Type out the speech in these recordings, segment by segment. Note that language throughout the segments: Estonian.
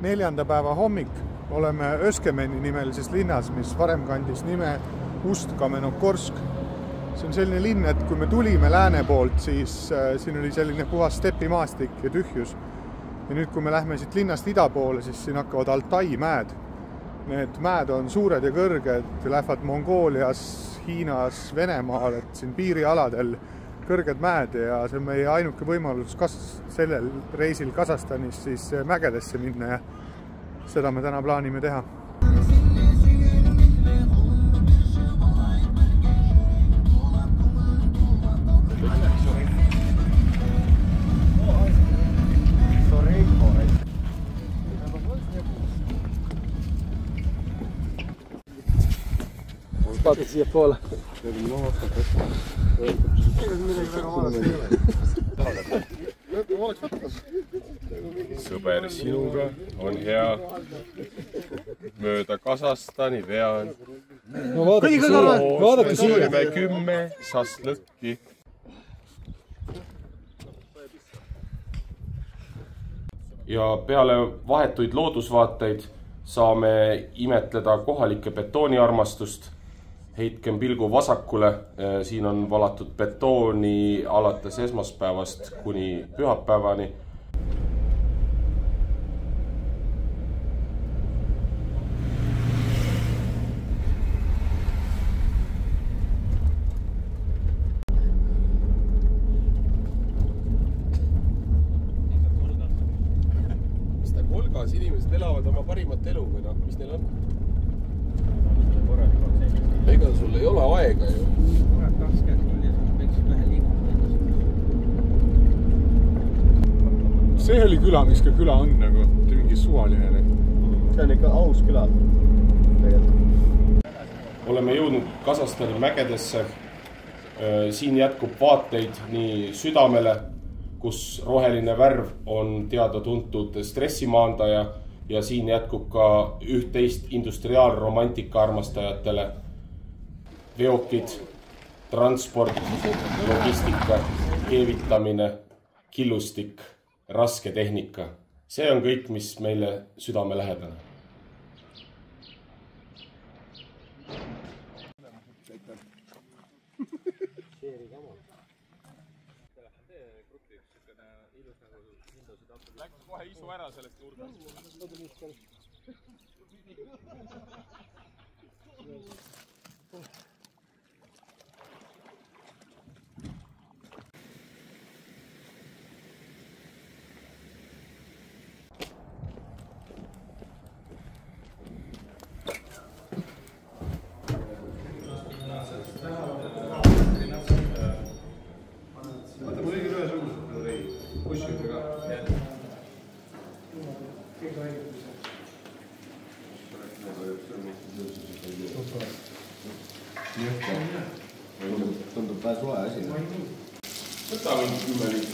4. päeva hommik. Oleme Öskemeni nimelises linnas, mis varem kandis nime Ust-Kamenokorsk. See on selline linn, et kui me tulime lääne poolt, siis siin oli selline puhas stepimaastik ja tühjus. Ja nüüd, kui me lähme siit linnast ida poole, siis siin hakkavad Altai mäed. Need mäed on suured ja kõrged, lähevad Mongoolias, Hiinas, Venemaal, et siin piirialadel kõrged mäed ja see on meie ainuke võimalus sellel reisil Kasahstanis siis mägedesse minna ja seda me täna plaanime teha. Vaata siia poole. Sõber sinuga on hea. Mööda Kasahstani vean. No vaadake siia. 10 saslõkki. Ja peale vahetuid loodusvaateid saame imetleda kohalike betooniarmastust. Heitkem pilgu vasakule, siin on valatud betooni alates esmaspäevast kuni pühapäevani. Mis ta Volgas inimesed elavad oma parimat elu või noh, mis neil on? Ega sul ei ole aega ju. See oli küla, mis ka küla on nagu, mitte mingi suvaline. See on ikka aus küla. Oleme jõudnud Kasahstani mägedesse. Siin jätkub vaateid nii südamele, kus roheline värv on teada tuntud stressimaandaja ja siin jätkub ka üht-teist industriaalromantika armastajatele. Veokid, transport, logistika, keevitamine, killustik, raske tehnika. See on kõik, mis meile südame lähedane. Läks kohe isu ära sellest nurgast. Tundub pähe suhe asi. Võta mingi 10 liitrit.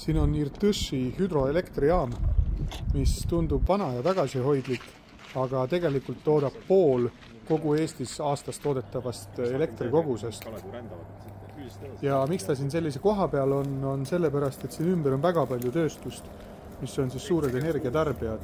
Siin on Irtõši hüdroelektrijaam, mis tundub vana ja tagasihoidlik, aga tegelikult toodab pool kogu Eestis aastas toodetavast elektrikogusest. Ja miks ta siin sellise koha peal on sellepärast, et siin ümber on väga palju tööstust, mis on siis suured energiatarbijad.